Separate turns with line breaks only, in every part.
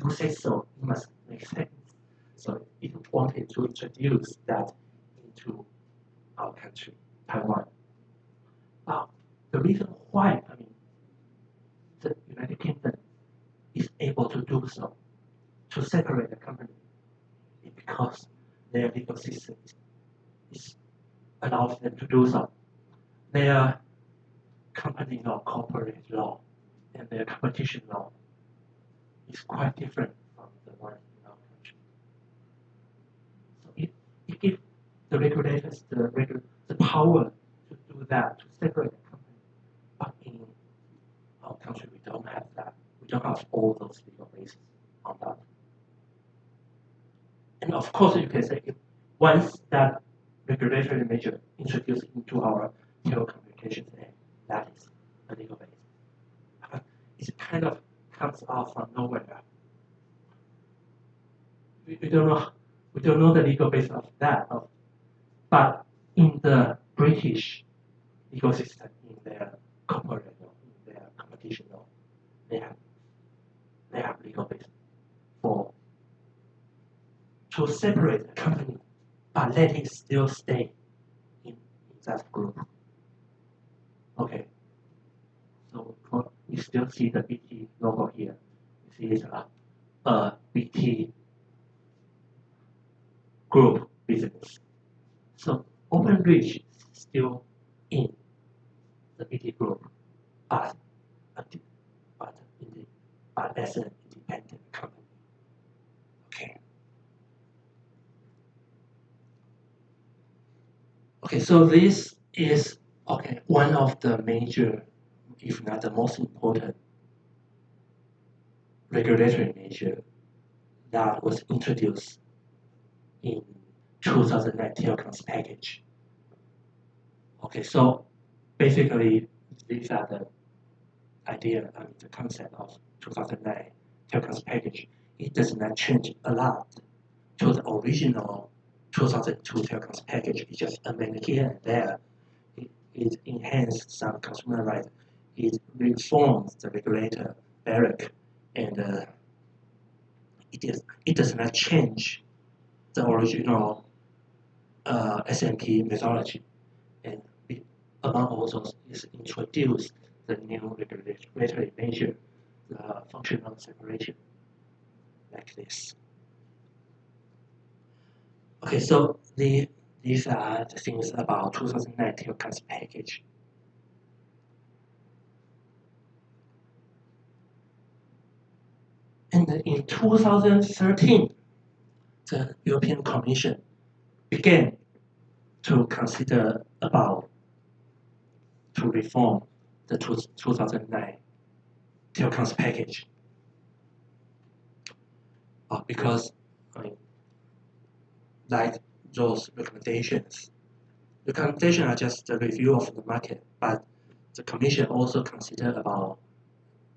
you say so, it must make sense. So it wanted to introduce that into our country, Taiwan. The reason why, the United Kingdom is able to do so, to separate the company, is because their legal system is allows them to do so. Their company law, corporate law, and their competition law is quite different from the one in our country. So it gives the regulators the power to do that, to separate the company. But in our country, we don't have that. We don't have all those legal bases on that. And of course, you can say once that regulatory measure introduced into our telecommunications act, that is a legal base. It kind of comes out from nowhere. We don't know the legal base of that. But in the British legal system, in their corporate law, in their competition law, they have legal base to separate the company, but let it still stay in that group. Okay. So you still see the BT logo here. You see it's a BT group business. So OpenReach is still in the BT group, but as an independent company. Okay. Okay, so this is one of the major, if not the most important, regulatory measure that was introduced in 2009 telecoms package. Okay, so basically these are the idea and the concept of 2009 telecoms package. It does not change a lot to the original 2002 telecoms package. It just amended here and there. It enhanced some consumer rights. It reforms the regulator, BEREC, and it does not change the original SMP methodology. And among all those, is introduced the new regulatory measure, the functional separation, like this. Okay, so these are the things about 2009 telecoms package. And in 2013, the European Commission began to consider about to reform the 2009 telecoms package. Because like those recommendations are just a review of the market, but the Commission also consider about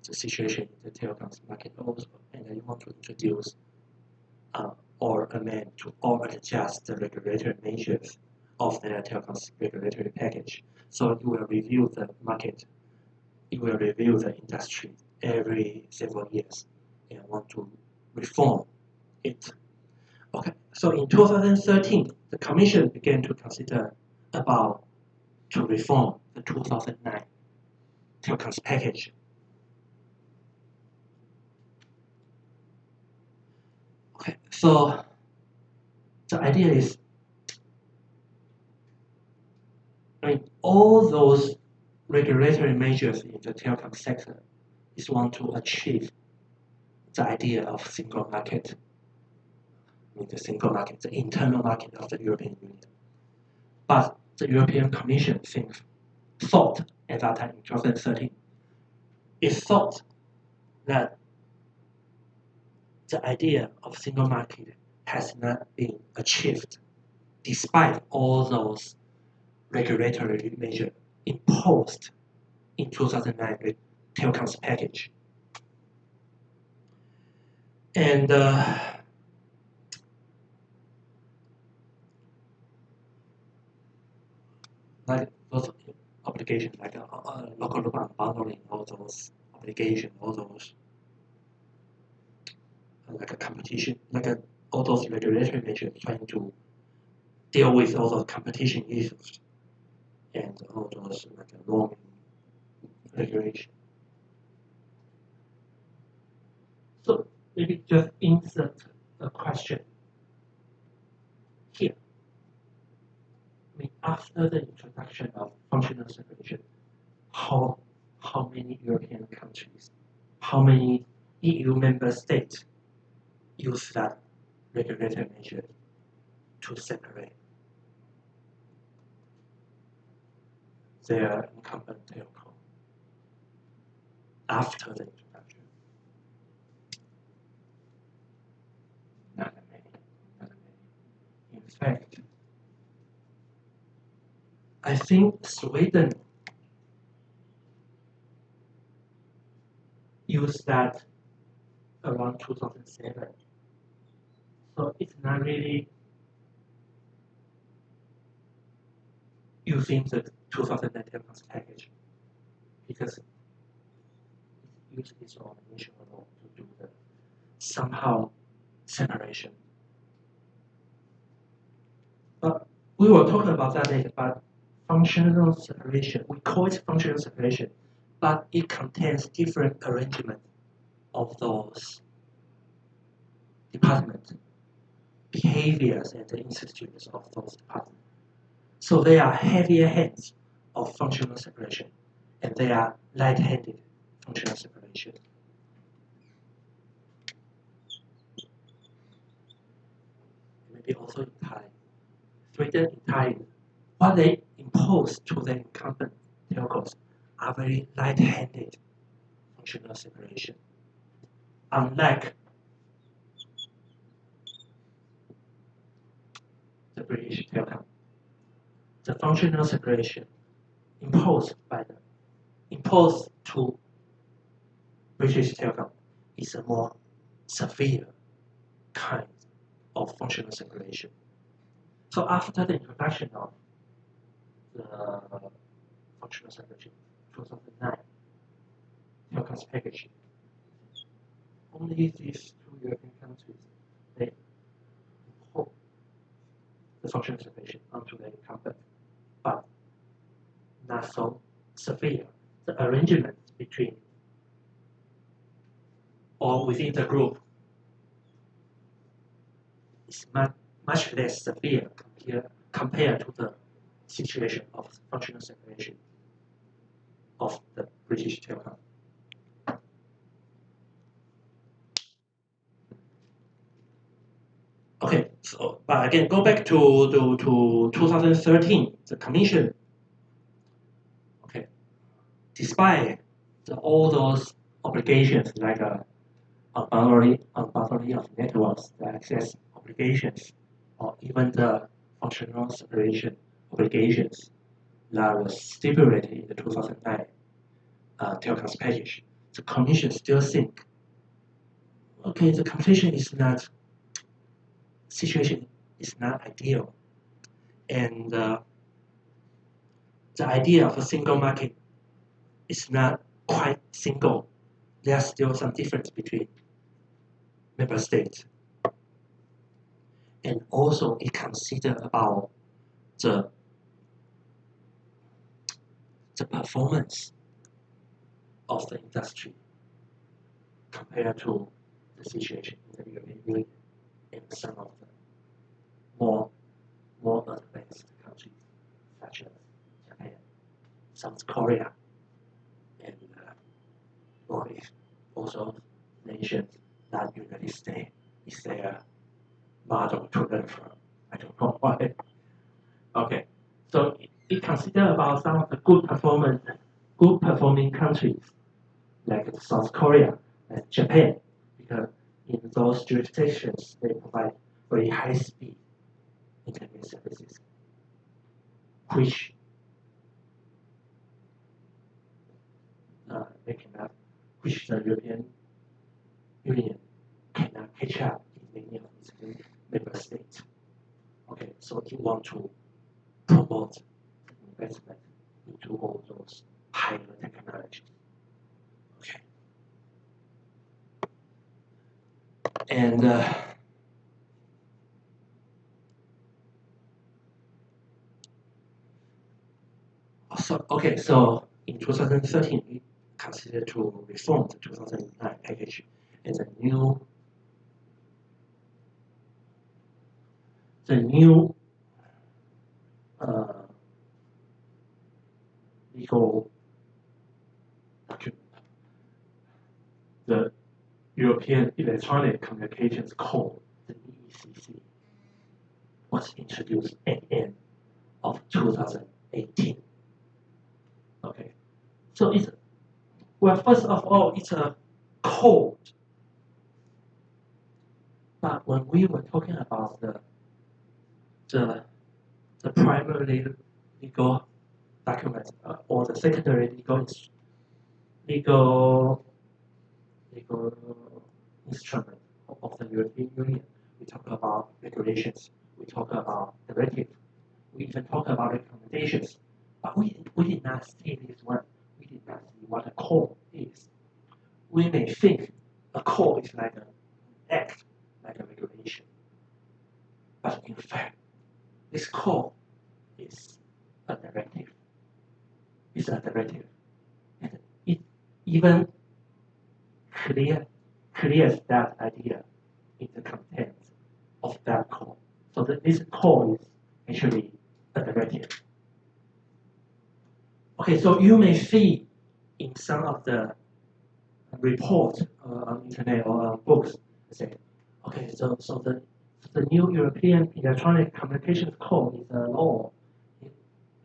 the situation in the telecoms market also, and they want to introduce or amend to or adjust the regulatory measures of their telecoms regulatory package. So it will review the market, it will review the industry every several years and want to reform it. Okay, so in 2013, the Commission began to consider about to reform the 2009 telecoms package. Okay, so the idea is, all those regulatory measures in the telecom sector is want to achieve the idea of single market. The single market, the internal market of the European Union. But the European Commission thought at that time in 2013, it thought that the idea of single market has not been achieved despite all those regulatory measures imposed in 2009 telecoms package. And like those obligations, like local loop unbundling, all those obligations, all those like a competition, all those regulatory measures trying to deal with all those competition issues and all those like roaming regulation. So maybe just insert a question here. I mean, after the introduction of functional separation, how many European countries, how many EU member states use that regulatory measure to separate their incumbent telco after the introduction? Not many, not many. In fact, I think Sweden used that around 2007. So it's not really using the 2019 package because it used its own initial law to do the somehow separation. But we will talk about that later. But functional separation, we call it functional separation, but it contains different arrangement of those departments, behaviors, and the institutes of those departments. So they are heavier hands of functional separation, and they are light-handed functional separation. Maybe also in Thai. Sweden in Thai, what they impose to the incumbent telcos are very light-handed functional separation. Unlike the British telecom, the functional separation imposed to British telecom is a more severe kind of functional separation. So after the introduction of the functional separation, 2009, telecoms package, only these two European countries, they impose the functional separation onto the incumbent, but not so severe. The arrangement between or within the group is much less severe compared to the situation of functional separation of the British telecom. Okay, so but again, go back to 2013, the Commission. Okay, despite all those obligations like unbundling of networks, the access obligations, or even the functional separation obligations that was stipulated in the 2009 telecoms package, the Commission still think, okay, the competition is not, situation is not ideal, and the idea of a single market is not quite single. There's still some difference between member states. And also it considers about the performance of the industry compared to the situation in the European Union and some of the more advanced countries such as Japan, South Korea, and also nations that United States is their model to learn from. I don't know why. Okay, so it considers about some of the good performing countries like South Korea and Japan, because in those jurisdictions they provide very high speed internet services, which which the European Union cannot catch up in many of its member states. Okay, so you want to promote investment into all those higher technologies. Okay. And so in 2013, we considered to reform the 2009 package and the new legal document, the European Electronic Communications Code, the EECC, was introduced at the end of 2018. Okay, so first of all, it's a code. But when we were talking about the primary legal document or the secondary legal instrument of the European Union, we talk about regulations, we talk about directive, we even talk about recommendations. But we did not see this one. We did not see what a code is. We may think a code is like an act, like a regulation. But in fact, this code is a directive. It's a directive. And it even clears that idea in the content of that code. So that this code is actually a directive. Okay, so you may see in some of the reports on internet or on books say, okay, so the new European Electronic Communications Code is a law,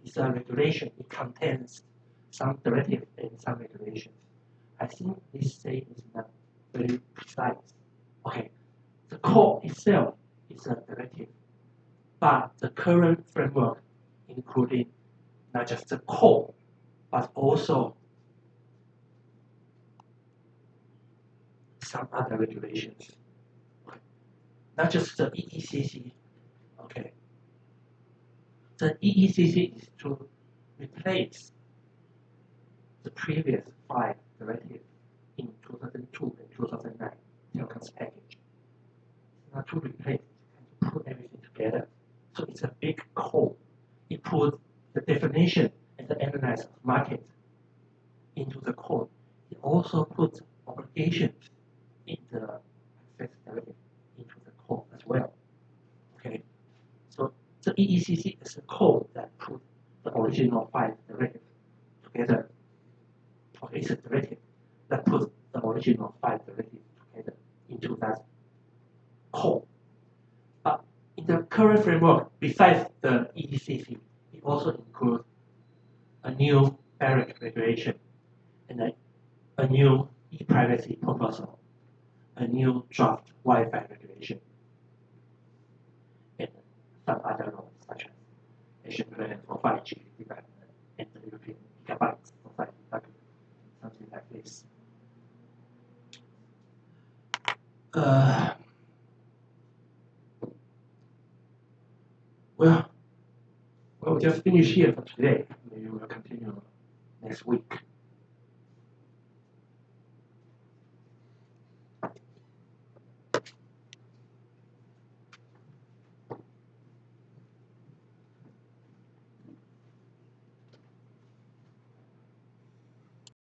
it's a regulation, it contains some directive and some regulations. I think this saying is not very precise. Okay, the code itself is a directive, but the current framework, including not just the code, but also some other regulations. Okay. Not just the EECC. Okay. The EECC is to replace the previous 5 directives in 2002 and 2009 telecoms package. It's not to replace, it's to put everything together. So it's a big code. It puts the definition and the analysis of market into the code. It also puts obligations in the access directive into the code as well. Okay, so the EECC is a code that puts the original 5 directives together. Okay, it's a directive that puts the original 5 directives together into that code. But in the current framework, besides the EECC, it also includes a new BEREC regulation and a new e-privacy proposal, a new draft Wi-Fi regulation, and some other laws such as action plan for 5G development and the European gigabytes for 5G development, something like this. Well, we'll just finish here for today. Maybe we'll continue next week.